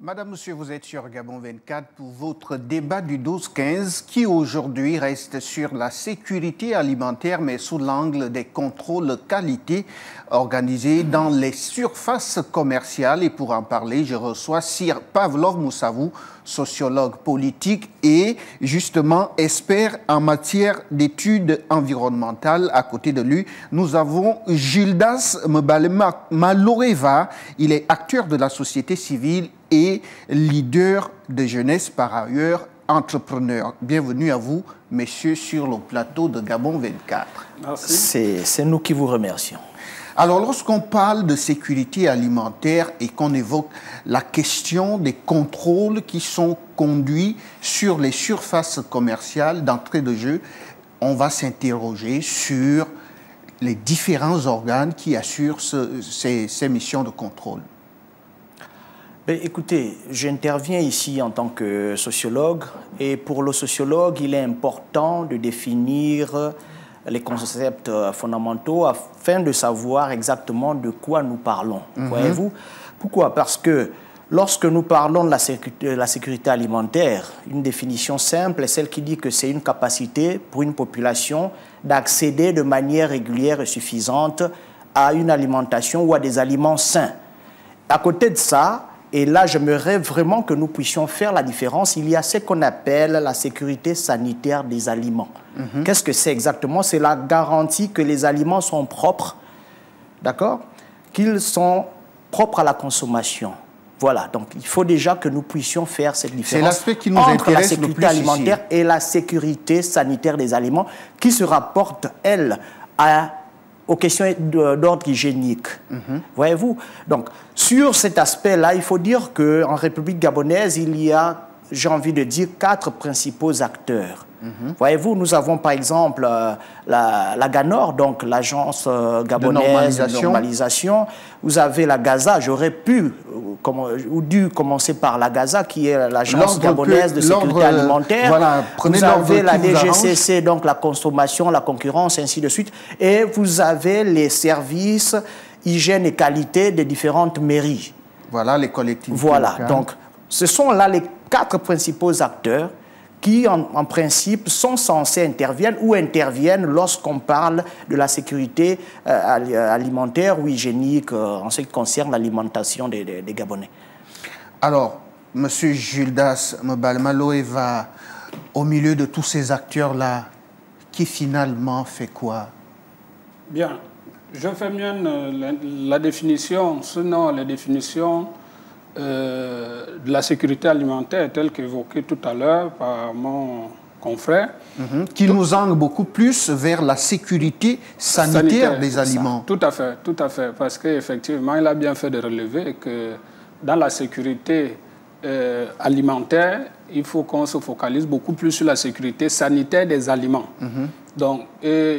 Madame, Monsieur, vous êtes sur Gabon 24 pour votre débat du 12-15 qui aujourd'hui reste sur la sécurité alimentaire mais sous l'angle des contrôles qualité organisés dans les surfaces commerciales. Et pour en parler, je reçois Sir Pavlov Moussavou, sociologue politique et justement expert en matière d'études environnementales. À côté de lui, nous avons Gildas Maloreva. Il est acteur de la société civile et leader de jeunesse, par ailleurs entrepreneur. Bienvenue à vous, messieurs, sur le plateau de Gabon 24. Merci. C'est nous qui vous remercions. Alors, lorsqu'on parle de sécurité alimentaire et qu'on évoque la question des contrôles qui sont conduits sur les surfaces commerciales d'entrée de jeu, on va s'interroger sur les différents organes qui assurent ces missions de contrôle. Ben, écoutez, j'interviens ici en tant que sociologue et pour le sociologue, il est important de définir les concepts fondamentaux afin de savoir exactement de quoi nous parlons. Voyez-vous? Pourquoi? Parce que lorsque nous parlons de la sécurité alimentaire, une définition simple est celle qui dit que c'est une capacité pour une population d'accéder de manière régulière et suffisante à une alimentation ou à des aliments sains. À côté de ça, et là, j'aimerais vraiment que nous puissions faire la différence. Il y a ce qu'on appelle la sécurité sanitaire des aliments. Qu'est-ce que c'est exactement? C'est la garantie que les aliments sont propres, d'accord? Qu'ils sont propres à la consommation. Voilà, donc il faut déjà que nous puissions faire cette différence entre la sécurité alimentaire et la sécurité sanitaire des aliments qui se rapporte, elle, aux questions d'ordre hygiénique. Voyez-vous? Donc, sur cet aspect-là, il faut dire qu'en République gabonaise, il y a, j'ai envie de dire, 4 principaux acteurs. Voyez-vous, nous avons par exemple la GANOR, donc l'agence gabonaise de normalisation. Vous avez la GAZA, j'aurais pu ou dû commencer par la GAZA, qui est l'agence gabonaise de sécurité alimentaire. Voilà, vous avez la DGCC, donc la consommation, la concurrence, ainsi de suite. Et vous avez les services hygiène et qualité des différentes mairies. Voilà, les collectivités. Voilà, donc ce sont là les 4 principaux acteurs qui, en principe, sont censés intervenir ou interviennent lorsqu'on parle de la sécurité alimentaire ou hygiénique en ce qui concerne l'alimentation des Gabonais. Alors, M. Gildas Maloreva, au milieu de tous ces acteurs-là, qui finalement fait quoi? Bien, je fais mienne la définition, sinon la définition de la sécurité alimentaire telle qu'évoquée tout à l'heure par mon confrère. Qui nous angle beaucoup plus vers la sécurité sanitaire des aliments. Tout à fait, parce qu'effectivement, il a bien fait de relever que dans la sécurité alimentaire, il faut qu'on se focalise beaucoup plus sur la sécurité sanitaire des aliments. Donc,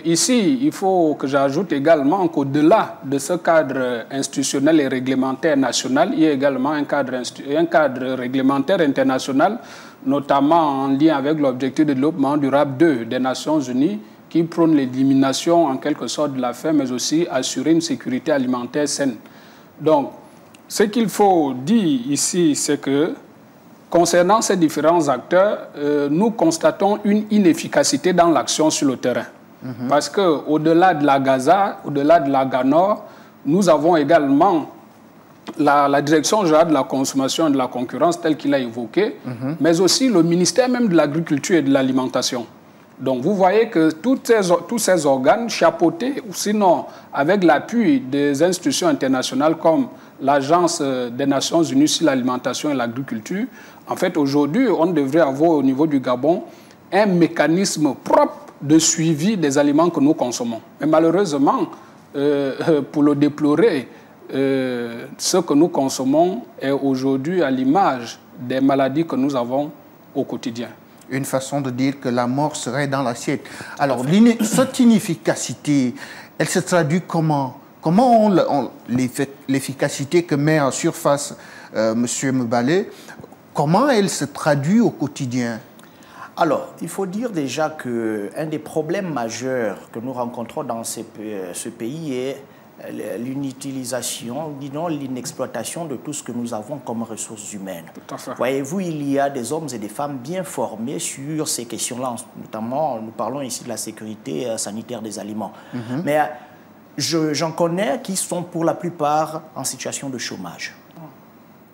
ici, il faut que j'ajoute également qu'au-delà de ce cadre institutionnel et réglementaire national, il y a également un cadre réglementaire international, notamment en lien avec l'objectif de développement durable 2 des Nations Unies, qui prône l'élimination en quelque sorte de la faim, mais aussi assurer une sécurité alimentaire saine. Donc, ce qu'il faut dire ici, c'est que concernant ces différents acteurs, nous constatons une inefficacité dans l'action sur le terrain. Parce qu'au-delà de la GAZA, au-delà de la GANOR, nous avons également la Direction générale de la consommation et de la concurrence, telle qu'il a évoqué, mais aussi le ministère même de l'Agriculture et de l'Alimentation. Donc vous voyez que tous ces organes chapeautés, ou sinon avec l'appui des institutions internationales comme l'Agence des Nations Unies sur l'alimentation et l'agriculture, en fait aujourd'hui on devrait avoir au niveau du Gabon un mécanisme propre de suivi des aliments que nous consommons. Mais malheureusement, pour le déplorer, ce que nous consommons est aujourd'hui à l'image des maladies que nous avons au quotidien. Une façon de dire que la mort serait dans l'assiette. Alors, cette inefficacité, elle se traduit comment? Comment l'efficacité que met en surface M. Mbale, comment elle se traduit au quotidien? Alors, il faut dire déjà qu'un des problèmes majeurs que nous rencontrons dans ce pays est l'inutilisation, disons l'inexploitation de tout ce que nous avons comme ressources humaines. Tout à fait. Voyez-vous, il y a des hommes et des femmes bien formés sur ces questions-là, notamment nous parlons ici de la sécurité sanitaire des aliments. Mais j'en connais qui sont pour la plupart en situation de chômage.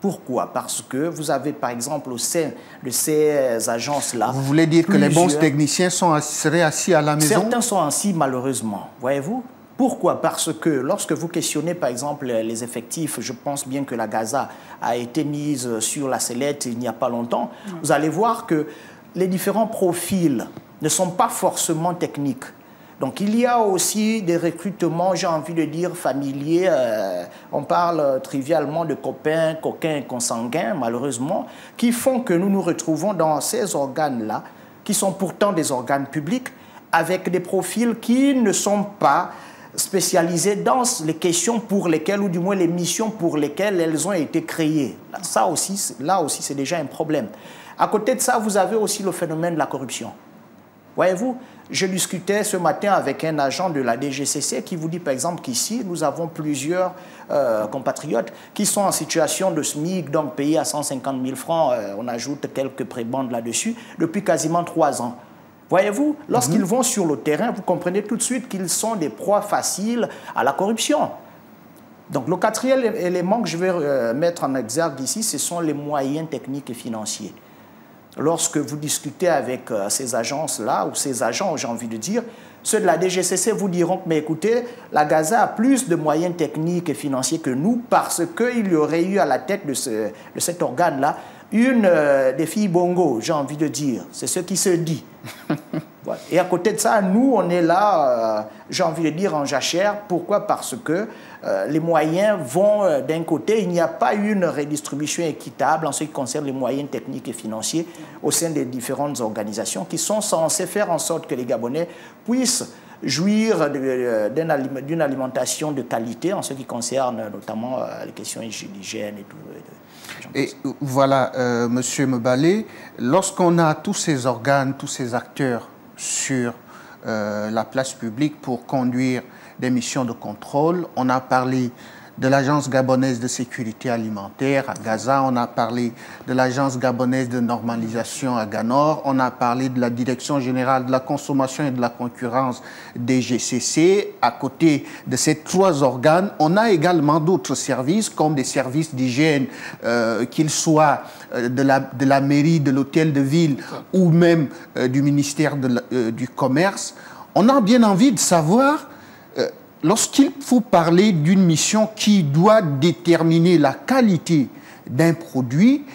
Pourquoi? Parce que vous avez, par exemple, au sein de ces agences-là... Vous voulez dire que les bons techniciens seraient assis à la maison? Certains sont assis, malheureusement. Voyez-vous? Pourquoi? Parce que lorsque vous questionnez, par exemple, les effectifs, je pense bien que la Gaza a été mise sur la sellette il n'y a pas longtemps, vous allez voir que les différents profils ne sont pas forcément techniques. Donc, il y a aussi des recrutements, j'ai envie de dire, familiers. On parle trivialement de copains, coquins, consanguins, malheureusement, qui font que nous nous retrouvons dans ces organes-là, qui sont pourtant des organes publics, avec des profils qui ne sont pas spécialisés dans les questions pour lesquelles, ou du moins les missions pour lesquelles elles ont été créées. Là aussi, c'est déjà un problème. À côté de ça, vous avez aussi le phénomène de la corruption. Voyez-vous, je discutais ce matin avec un agent de la DGCC qui vous dit par exemple qu'ici, nous avons plusieurs compatriotes qui sont en situation de SMIC, donc payés à 150 000 francs, on ajoute quelques prébendes là-dessus, depuis quasiment 3 ans. Voyez-vous, lorsqu'ils vont sur le terrain, vous comprenez tout de suite qu'ils sont des proies faciles à la corruption. Donc le quatrième élément que je vais mettre en exergue ici, ce sont les moyens techniques et financiers. Lorsque vous discutez avec ces agences-là, ou ces agents, j'ai envie de dire, ceux de la DGCC vous diront, mais écoutez, la Gaza a plus de moyens techniques et financiers que nous parce qu'il y aurait eu à la tête de cet organe-là une des filles bongo, j'ai envie de dire. C'est ce qui se dit. Voilà. Et à côté de ça, nous, on est là, j'ai envie de dire, en jachère. Pourquoi? Parce que les moyens vont d'un côté. Il n'y a pas une redistribution équitable en ce qui concerne les moyens techniques et financiers au sein des différentes organisations qui sont censées faire en sorte que les Gabonais puissent jouir d'une alimentation de qualité en ce qui concerne notamment les questions d'hygiène et tout. Et voilà, Monsieur Mebale, lorsqu'on a tous ces organes, tous ces acteurs sur la place publique pour conduire des missions de contrôle, on a parlé de l'Agence gabonaise de sécurité alimentaire à Gaza, on a parlé de l'Agence gabonaise de normalisation à Ganor, on a parlé de la Direction générale de la consommation et de la concurrence des GCC. À côté de ces 3 organes, on a également d'autres services comme des services d'hygiène, qu'ils soient de la mairie, de l'hôtel de ville ou même du ministère du Commerce. On a bien envie de savoir... Lorsqu'il faut parler d'une mission qui doit déterminer la qualité d'un produit,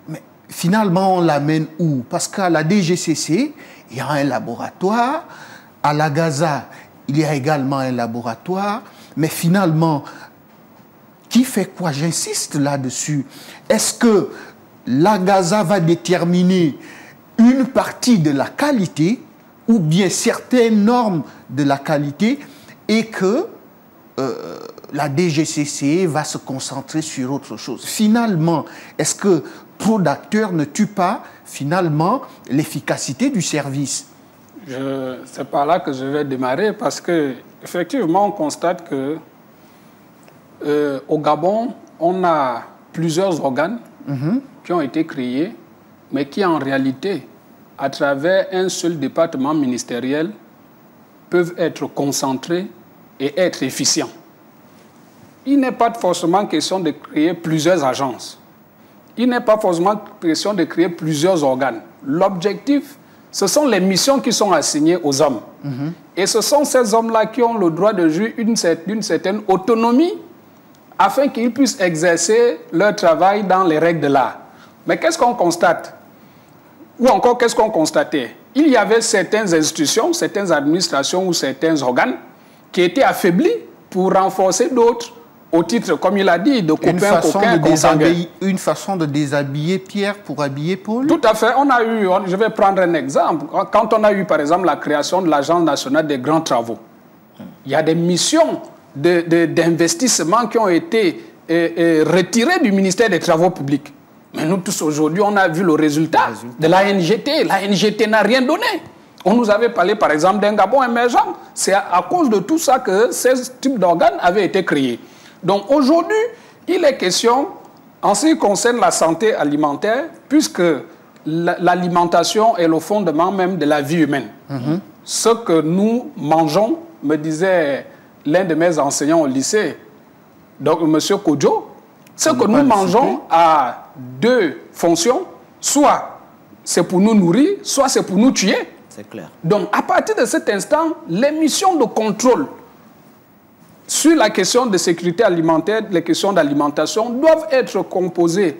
mais finalement on l'amène où? Parce qu'à la DGCC, il y a un laboratoire, à la Gaza, il y a également un laboratoire, mais finalement, qui fait quoi? J'insiste là-dessus. Est-ce que la Gaza va déterminer une partie de la qualité ou bien certaines normes de la qualité et que la DGCC va se concentrer sur autre chose? Finalement, est-ce que trop d'acteurs ne tuent pas, finalement, l'efficacité du service? C'est par là que je vais démarrer, parce qu'effectivement, on constate que au Gabon, on a plusieurs organes qui ont été créés, mais qui, en réalité, à travers un seul département ministériel, peuvent être concentrés et être efficients. Il n'est pas forcément question de créer plusieurs agences. Il n'est pas forcément question de créer plusieurs organes. L'objectif, ce sont les missions qui sont assignées aux hommes. Et ce sont ces hommes-là qui ont le droit de jouir d'une certaine autonomie afin qu'ils puissent exercer leur travail dans les règles de l'art. Mais qu'est-ce qu'on constate? Ou encore, qu'est-ce qu'on constatait? Il y avait certaines institutions, certaines administrations ou certains organes qui étaient affaiblis pour renforcer d'autres au titre, comme il a dit, de copains, consanguins. Une façon de déshabiller Pierre pour habiller Paul? Tout à fait. Je vais prendre un exemple. Quand on a eu, par exemple, la création de l'Agence nationale des grands travaux, il y a des missions d'investissement qui ont été retirées du ministère des Travaux publics. Mais nous tous, aujourd'hui, on a vu le résultat de la NGT. La NGT n'a rien donné. On nous avait parlé, par exemple, d'un Gabon émergent. C'est à cause de tout ça que ces types d'organes avaient été créés. Donc aujourd'hui, il est question, en ce qui concerne la santé alimentaire, puisque l'alimentation est le fondement même de la vie humaine. Ce que nous mangeons, me disait l'un de mes enseignants au lycée, donc M. Kodjo, ce que nous mangeons a deux fonctions, soit c'est pour nous nourrir, soit c'est pour nous tuer. C'est clair. Donc, à partir de cet instant, les missions de contrôle sur la question de sécurité alimentaire, les questions d'alimentation, doivent être composées,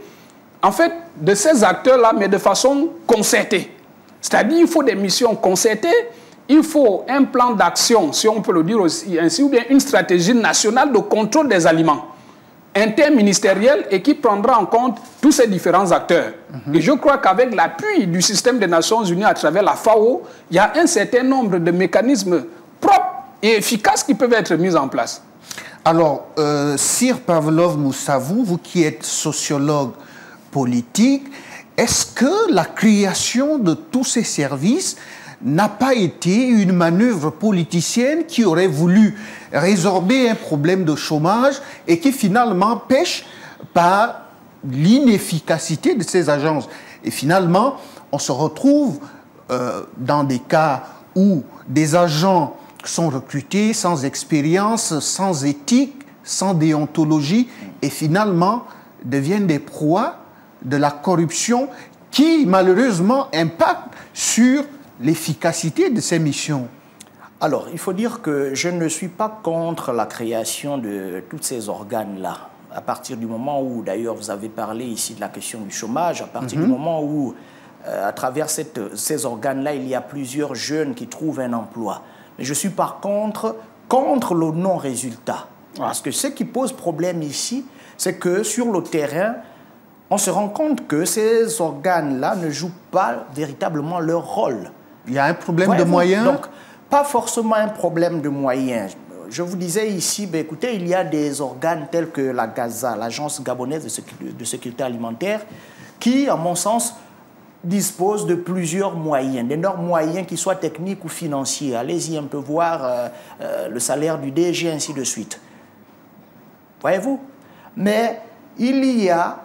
en fait, de ces acteurs-là, mais de façon concertée. C'est-à-dire qu'il faut des missions concertées, il faut un plan d'action, si on peut le dire aussi ainsi, ou bien une stratégie nationale de contrôle des aliments, interministérielle, et qui prendra en compte tous ces différents acteurs. Et je crois qu'avec l'appui du système des Nations Unies à travers la FAO, il y a un certain nombre de mécanismes propres et efficaces qui peuvent être mis en place. Alors, Sir Pavlov Moussavou, vous qui êtes sociologue politique, est-ce que la création de tous ces services n'a pas été une manœuvre politicienne qui aurait voulu résorber un problème de chômage et qui finalement pêche par l'inefficacité de ces agences? Et finalement, on se retrouve dans des cas où des agents sont recrutés sans expérience, sans éthique, sans déontologie, et finalement deviennent des proies de la corruption qui, malheureusement, impacte sur l'efficacité de ces missions. Alors, il faut dire que je ne suis pas contre la création de tous ces organes-là. À partir du moment où, d'ailleurs, vous avez parlé ici de la question du chômage, à partir du moment où, à travers ces organes-là, il y a plusieurs jeunes qui trouvent un emploi. Mais je suis par contre le non-résultat. Parce que ce qui pose problème ici, c'est que sur le terrain, on se rend compte que ces organes-là ne jouent pas véritablement leur rôle. Il y a un problème de moyens? Donc, pas forcément un problème de moyens. Je vous disais ici, ben, écoutez, il y a des organes tels que la GAZA, l'Agence gabonaise de sécurité alimentaire, qui, à mon sens, dispose de plusieurs moyens, d'énormes moyens, qu'ils soient techniques ou financiers. Allez-y un peu voir le salaire du DG, ainsi de suite. Voyez-vous? Mais il y a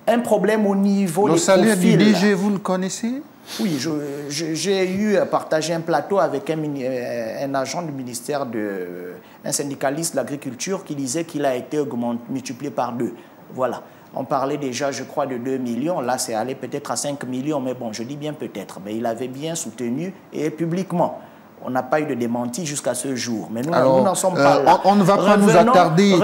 un problème au niveau des profils. Le salaire du DG, vous le connaissez? Oui, j'ai eu à partager un plateau avec un agent du ministère, un syndicaliste de l'agriculture qui disait qu'il a été multiplié par 2. Voilà. On parlait déjà, je crois, de 2 millions. Là, c'est allé peut-être à 5 millions. Mais bon, je dis bien peut-être. Mais il avait bien soutenu et publiquement. On n'a pas eu de démenti jusqu'à ce jour. Mais nous n'en sommes pas là. On ne va pas nous attarder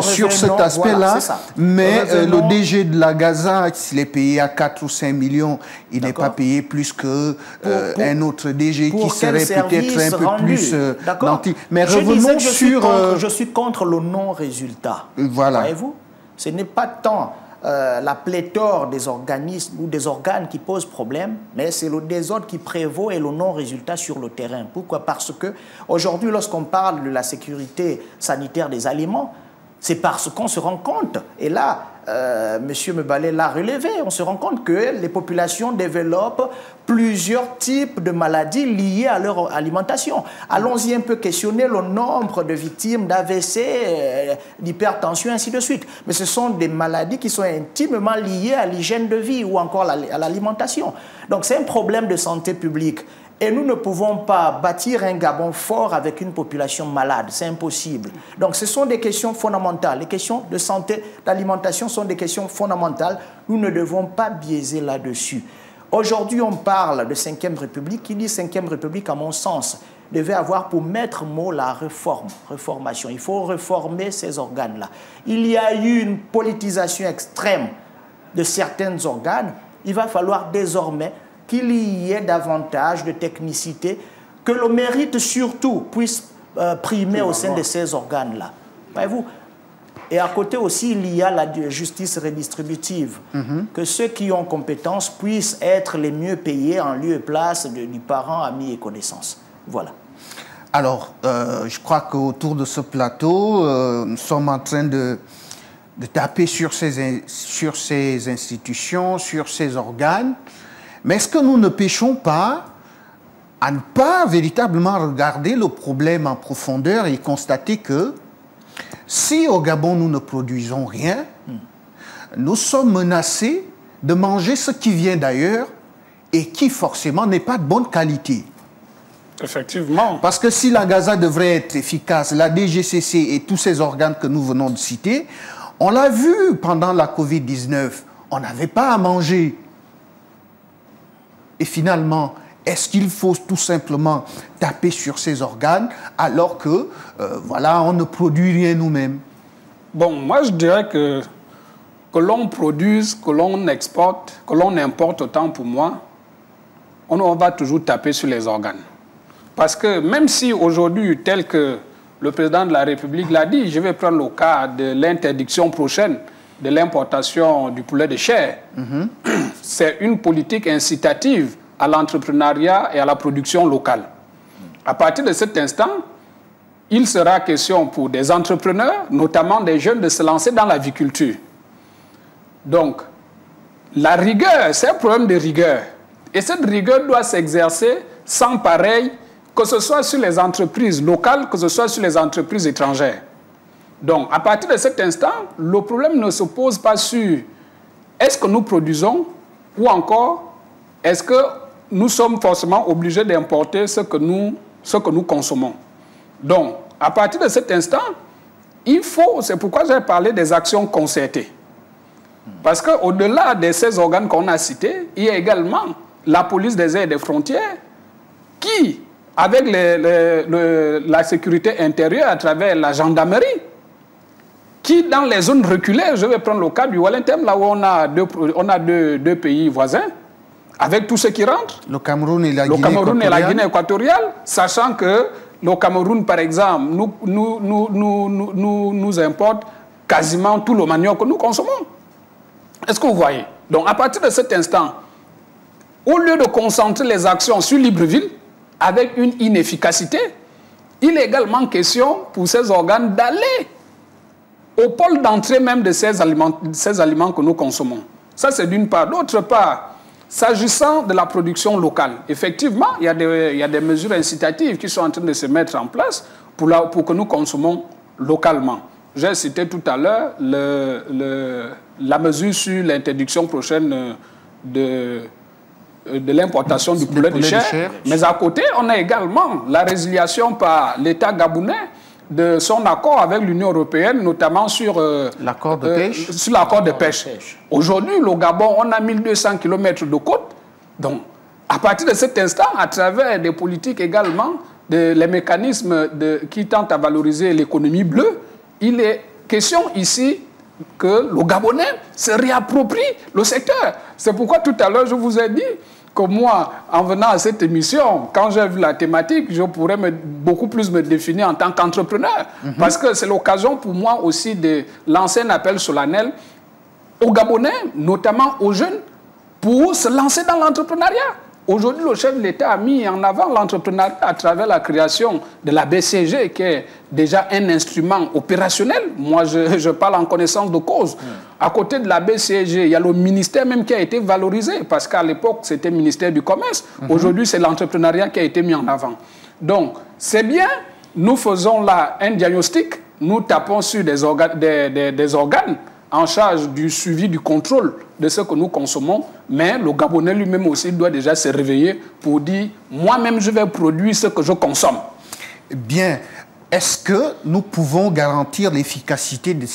sur cet aspect-là. Voilà, mais le DG de la GAZA, s'il est payé à 4 ou 5 millions, il n'est pas payé plus qu'un autre DG qui serait peut-être un peu plus nanti. Mais revenons sur... Je suis contre le non-résultat. Voilà. Voyez-vous? Ce n'est pas tant la pléthore des organismes ou des organes qui posent problème, mais c'est le désordre qui prévaut et le non-résultat sur le terrain. Pourquoi? Parce que aujourd'hui, lorsqu'on parle de la sécurité sanitaire des aliments, c'est parce qu'on se rend compte, et là, M. Mebalé l'a relevé, on se rend compte que les populations développent plusieurs types de maladies liées à leur alimentation. Allons-y un peu questionner le nombre de victimes d'AVC, d'hypertension, ainsi de suite. Mais ce sont des maladies qui sont intimement liées à l'hygiène de vie ou encore à l'alimentation. Donc c'est un problème de santé publique. Et nous ne pouvons pas bâtir un Gabon fort avec une population malade. C'est impossible. Donc ce sont des questions fondamentales. Les questions de santé, d'alimentation sont des questions fondamentales. Nous ne devons pas biaiser là-dessus. Aujourd'hui, on parle de 5e République. Qui dit 5e République, à mon sens, devait avoir pour maître mot la reformation. Il faut réformer ces organes-là. Il y a eu une politisation extrême de certains organes. Il va falloir désormais qu'il y ait davantage de technicité, que le mérite surtout puisse primer au sein de ces organes-là. Voyez-vous? Et à côté aussi, il y a la justice redistributive, que ceux qui ont compétence puissent être les mieux payés en lieu et place du parent, ami et connaissance. Voilà. Alors, je crois qu'autour de ce plateau, nous sommes en train de taper sur ces institutions, sur ces organes. Mais est-ce que nous ne péchons pas à ne pas véritablement regarder le problème en profondeur et constater que si au Gabon nous ne produisons rien, nous sommes menacés de manger ce qui vient d'ailleurs et qui forcément n'est pas de bonne qualité. Effectivement. Parce que si la Gaza devrait être efficace, la DGCC et tous ces organes que nous venons de citer, on l'a vu pendant la Covid-19, on n'avait pas à manger. Et finalement, est-ce qu'il faut tout simplement taper sur ces organes alors que, voilà, on ne produit rien nous-mêmes? Bon, moi je dirais que l'on produise, que l'on exporte, que l'on importe, autant pour moi, on va toujours taper sur les organes. Parce que même si aujourd'hui, tel que le président de la République l'a dit, je vais prendre le cas de l'interdiction prochaine de l'importation du poulet de chair, c'est une politique incitative à l'entrepreneuriat et à la production locale. À partir de cet instant, il sera question pour des entrepreneurs, notamment des jeunes, de se lancer dans l'aviculture. Donc, la rigueur, c'est un problème de rigueur. Et cette rigueur doit s'exercer sans pareil, que ce soit sur les entreprises locales, que ce soit sur les entreprises étrangères. Donc, à partir de cet instant, le problème ne se pose pas sur est-ce que nous produisons ou encore est-ce que nous sommes forcément obligés d'importer ce que nous consommons. Donc, à partir de cet instant, il faut, c'est pourquoi j'ai parlé des actions concertées. Parce qu'au-delà de ces organes qu'on a cités, il y a également la police des airs et des frontières qui, avec la sécurité intérieure à travers la gendarmerie, qui dans les zones reculées, je vais prendre le cas du Wallentem, là où on a deux pays voisins, avec tout ce qui rentre. Le Cameroun et la Guinée équatoriale, sachant que le Cameroun, par exemple, nous importe quasiment tout le manioc que nous consommons. Est-ce que vous voyez? Donc, à partir de cet instant, au lieu de concentrer les actions sur Libreville, avec une inefficacité, il est également question pour ces organes d'aller au pôle d'entrée même de ces aliments que nous consommons. Ça, c'est d'une part. D'autre part, s'agissant de la production locale, effectivement, il y a des mesures incitatives qui sont en train de se mettre en place pour que nous consommons localement. J'ai cité tout à l'heure la mesure sur l'interdiction prochaine de l'importation du poulet de chair. Mais à côté, on a également la résiliation par l'État gabonais de son accord avec l'Union européenne, notamment sur l'accord de pêche. Sur l'accord de pêche. Aujourd'hui, le Gabon, on a 1200 km de côte. Donc, à partir de cet instant, à travers des politiques également, les mécanismes qui tentent à valoriser l'économie bleue, il est question ici que le Gabonais se réapproprie le secteur. C'est pourquoi tout à l'heure, je vous ai dit que moi, en venant à cette émission, quand j'ai vu la thématique, je pourrais beaucoup plus me définir en tant qu'entrepreneur. Parce que c'est l'occasion pour moi aussi de lancer un appel solennel aux Gabonais, notamment aux jeunes, pour se lancer dans l'entrepreneuriat. Aujourd'hui, le chef de l'État a mis en avant l'entrepreneuriat à travers la création de la BCG, qui est déjà un instrument opérationnel. Moi, je parle en connaissance de cause. À côté de la BCG, il y a le ministère même qui a été valorisé, parce qu'à l'époque, c'était le ministère du Commerce. Aujourd'hui, c'est l'entrepreneuriat qui a été mis en avant. Donc, c'est bien, nous faisons là un diagnostic, nous tapons sur des organes en charge du suivi, du contrôle de ce que nous consommons, mais le Gabonais lui-même aussi doit déjà se réveiller pour dire « moi-même, je vais produire ce que je consomme ». Bien. Est-ce que nous pouvons garantir l'efficacité de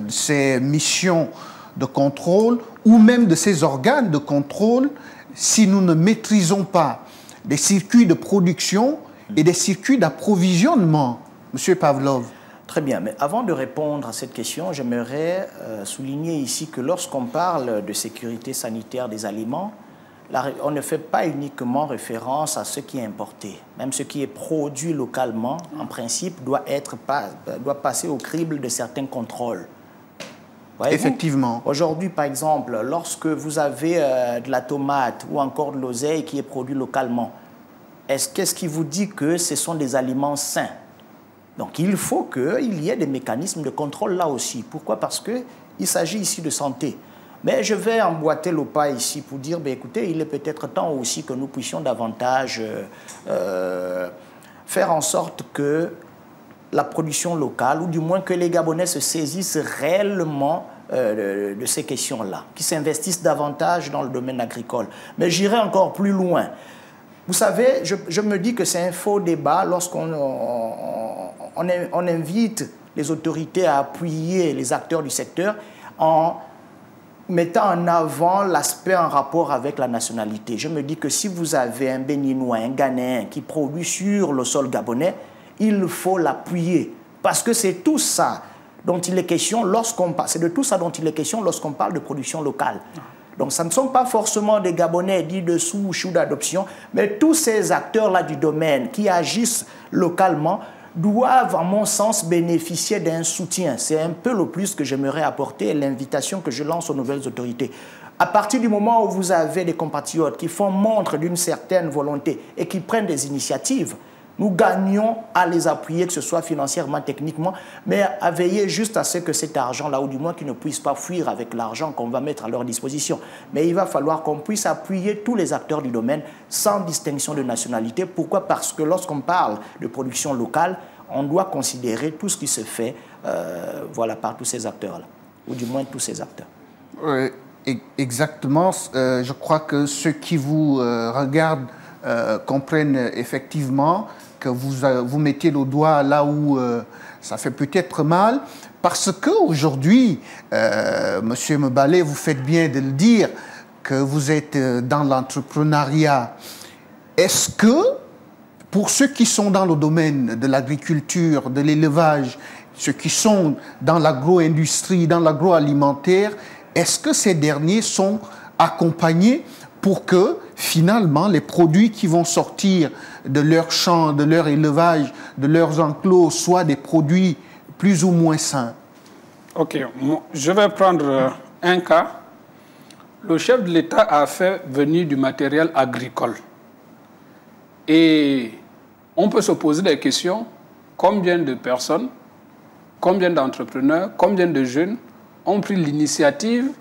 ces missions de contrôle ou même de ces organes de contrôle si nous ne maîtrisons pas des circuits de production et des circuits d'approvisionnement, M. Pavlov? Très bien, mais avant de répondre à cette question, j'aimerais souligner ici que lorsqu'on parle de sécurité sanitaire des aliments, on ne fait pas uniquement référence à ce qui est importé. Même ce qui est produit localement, en principe, doit passer au crible de certains contrôles. Effectivement. Aujourd'hui, par exemple, lorsque vous avez de la tomate ou encore de l'oseille qui est produit localement, qu'est-ce qui vous dit que ce sont des aliments sains? Donc, il faut qu'il y ait des mécanismes de contrôle là aussi. Pourquoi? Parce qu'il s'agit ici de santé. Mais je vais emboîter le pas ici pour dire, ben, écoutez, il est peut-être temps aussi que nous puissions davantage faire en sorte que la production locale, ou du moins que les Gabonais se saisissent réellement de ces questions-là, qui s'investissent davantage dans le domaine agricole. Mais j'irai encore plus loin. Vous savez, je me dis que c'est un faux débat lorsqu'on on invite les autorités à appuyer les acteurs du secteur en mettant en avant l'aspect en rapport avec la nationalité. Je me dis que si vous avez un Béninois, un Ghanéen qui produit sur le sol gabonais, il faut l'appuyer. Parce que c'est tout ça dont il est question lorsqu'on parle. C'est de tout ça dont il est question lorsqu'on parle de production locale. Donc, ce ne sont pas forcément des Gabonais dits de souche ou d'adoption, mais tous ces acteurs-là du domaine qui agissent localement doivent, à mon sens, bénéficier d'un soutien. C'est un peu le plus que j'aimerais apporter, l'invitation que je lance aux nouvelles autorités. À partir du moment où vous avez des compatriotes qui font montre d'une certaine volonté et qui prennent des initiatives, nous gagnons à les appuyer, que ce soit financièrement, techniquement, mais à veiller juste à ce que cet argent-là, ou du moins qu'ils ne puissent pas fuir avec l'argent qu'on va mettre à leur disposition. Mais il va falloir qu'on puisse appuyer tous les acteurs du domaine sans distinction de nationalité. Pourquoi? Parce que lorsqu'on parle de production locale, on doit considérer tout ce qui se fait voilà, par tous ces acteurs-là, ou du moins tous ces acteurs. Oui, exactement. Je crois que ceux qui vous regardent comprennent effectivement que vous mettez le doigt là où ça fait peut-être mal, parce qu'aujourd'hui, Monsieur Mbale, vous faites bien de le dire, que vous êtes dans l'entrepreneuriat. Est-ce que, pour ceux qui sont dans le domaine de l'agriculture, de l'élevage, ceux qui sont dans l'agro-industrie, dans l'agroalimentaire, est-ce que ces derniers sont accompagnés pour que, finalement, les produits qui vont sortir de leur champ, de leur élevage, de leurs enclos, soient des produits plus ou moins sains? Ok, je vais prendre un cas. Le chef de l'État a fait venir du matériel agricole. Et on peut se poser des questions. Combien de personnes, combien d'entrepreneurs, combien de jeunes ont pris l'initiative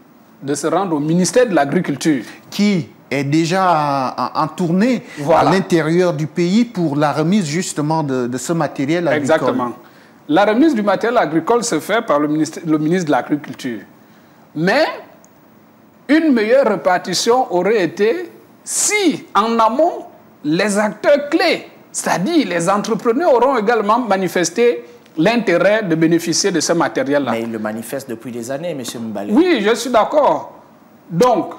de se rendre au ministère de l'Agriculture, qui est déjà en tournée à l'intérieur du pays pour la remise justement de ce matériel agricole. Exactement. La remise du matériel agricole se fait par le ministre de l'Agriculture. Mais une meilleure répartition aurait été si, en amont, les acteurs clés, c'est-à-dire les entrepreneurs, auront également manifesté l'intérêt de bénéficier de ce matériel-là. Mais ils le manifestent depuis des années, M. Mbale. Oui, je suis d'accord. Donc,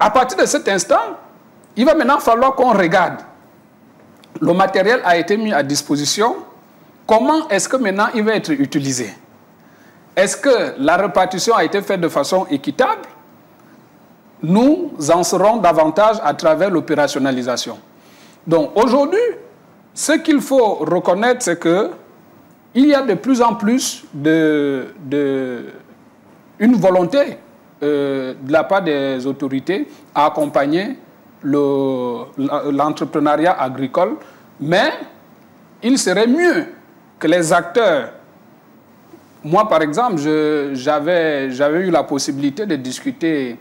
à partir de cet instant, il va maintenant falloir qu'on regarde. Le matériel a été mis à disposition. Comment est-ce que maintenant il va être utilisé? Est-ce que la répartition a été faite de façon équitable? Nous en saurons davantage à travers l'opérationnalisation. Donc, aujourd'hui, ce qu'il faut reconnaître, c'est que il y a de plus en plus une volonté de la part des autorités à accompagner l'entrepreneuriat agricole, mais il serait mieux que les acteurs... Moi, par exemple, j'avais eu la possibilité de discuter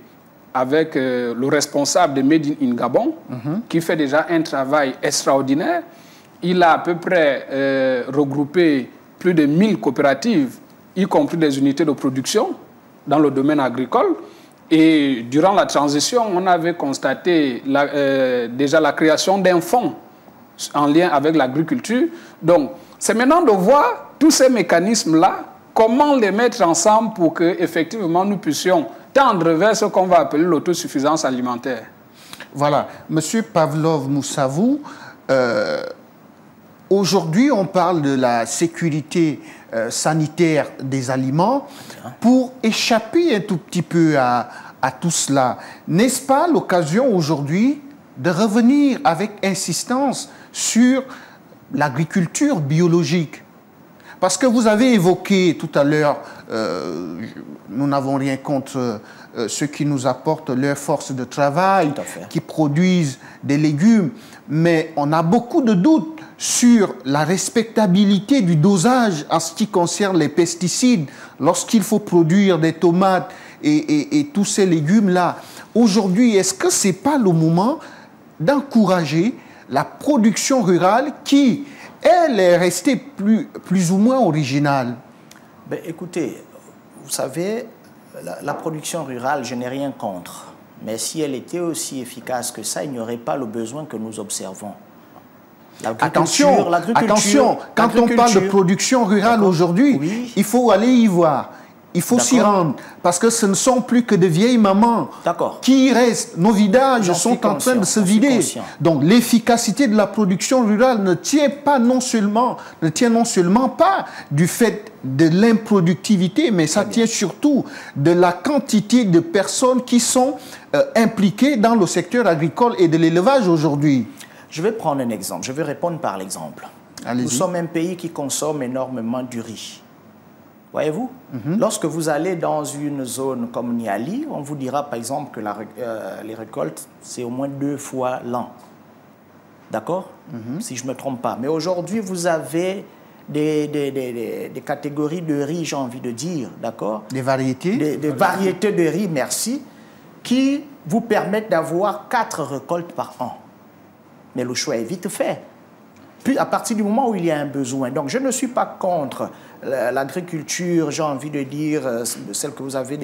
avec le responsable de Made in Gabon, qui fait déjà un travail extraordinaire. Il a à peu près regroupé plus de 1000 coopératives, y compris des unités de production dans le domaine agricole. Et durant la transition, on avait constaté déjà la création d'un fonds en lien avec l'agriculture. Donc, c'est maintenant de voir tous ces mécanismes-là, comment les mettre ensemble pour que, effectivement, nous puissions tendre vers ce qu'on va appeler l'autosuffisance alimentaire. Voilà. Monsieur Pavlov Moussavou, aujourd'hui, on parle de la sécurité sanitaire des aliments. Pour échapper un tout petit peu à tout cela, n'est-ce pas l'occasion aujourd'hui de revenir avec insistance sur l'agriculture biologique? Parce que vous avez évoqué tout à l'heure, nous n'avons rien contre ceux qui nous apportent leur force de travail, qui produisent des légumes, mais on a beaucoup de doutes sur la respectabilité du dosage en ce qui concerne les pesticides lorsqu'il faut produire des tomates et tous ces légumes-là. Aujourd'hui, est-ce que ce n'est pas le moment d'encourager la production rurale qui, elle, est restée plus ou moins originale? Ben, écoutez, vous savez, la production rurale, je n'ai rien contre. Mais si elle était aussi efficace que ça, il n'y aurait pas le besoin que nous observons. Attention, quand on parle de production rurale aujourd'hui, oui, il faut aller y voir. Il faut s'y rendre, parce que ce ne sont plus que de vieilles mamans qui restent. Nos villages sont en train de se vider. Donc l'efficacité de la production rurale ne tient non seulement pas du fait de l'improductivité, mais ça tient surtout de la quantité de personnes qui sont impliquées dans le secteur agricole et de l'élevage aujourd'hui. Je vais prendre un exemple, je vais répondre par l'exemple. Nous sommes un pays qui consomme énormément du riz. Voyez-vous, lorsque vous allez dans une zone comme Niali, on vous dira par exemple que les récoltes, c'est au moins 2 fois l'an. D'accord? Si je ne me trompe pas. Mais aujourd'hui, vous avez des catégories de riz, j'ai envie de dire, d'accord? Des variétés? Des variétés de riz, merci, qui vous permettent d'avoir 4 récoltes par an. Mais le choix est vite fait. Puis à partir du moment où il y a un besoin. Donc je ne suis pas contre l'agriculture, j'ai envie de dire, celle que vous avez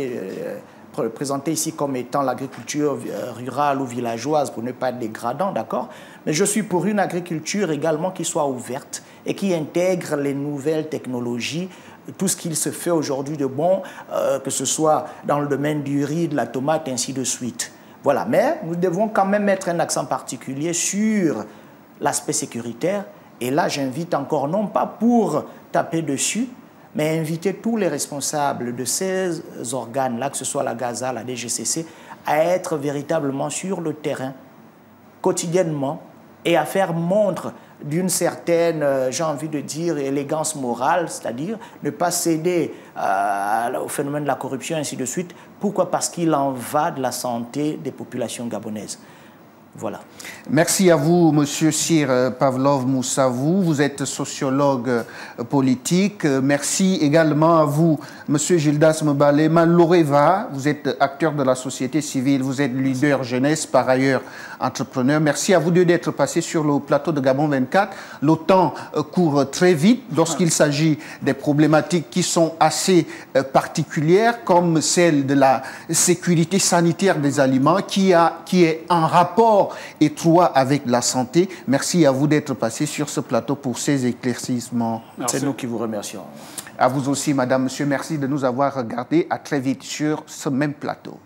présentée ici comme étant l'agriculture rurale ou villageoise, pour ne pas être dégradant, d'accord? Mais je suis pour une agriculture également qui soit ouverte et qui intègre les nouvelles technologies, tout ce qu'il se fait aujourd'hui de bon, que ce soit dans le domaine du riz, de la tomate, ainsi de suite. Voilà, mais nous devons quand même mettre un accent particulier sur l'aspect sécuritaire. Et là, j'invite encore, non pas pour taper dessus, mais inviter tous les responsables de ces organes-là, que ce soit la GAZA, la DGCC, à être véritablement sur le terrain, quotidiennement, et à faire montre d'une certaine, j'ai envie de dire, élégance morale, c'est-à-dire ne pas céder au phénomène de la corruption, ainsi de suite. Pourquoi? Parce qu'il en va de la santé des populations gabonaises. Voilà. Merci à vous, Monsieur Sir Pavlov Moussavou. Vous êtes sociologue politique. Merci également à vous, Monsieur Gildas Mbale Maloreva. Vous êtes acteur de la société civile. Vous êtes leader jeunesse, par ailleurs entrepreneur. Merci à vous deux d'être passés sur le plateau de Gabon 24. Le temps court très vite lorsqu'il s'agit des problématiques qui sont assez particulières, comme celle de la sécurité sanitaire des aliments, qui est en rapport étroit avec la santé. Merci à vous d'être passé sur ce plateau pour ces éclaircissements. C'est nous qui vous remercions. À vous aussi, madame, monsieur, merci de nous avoir regardés. À très vite sur ce même plateau.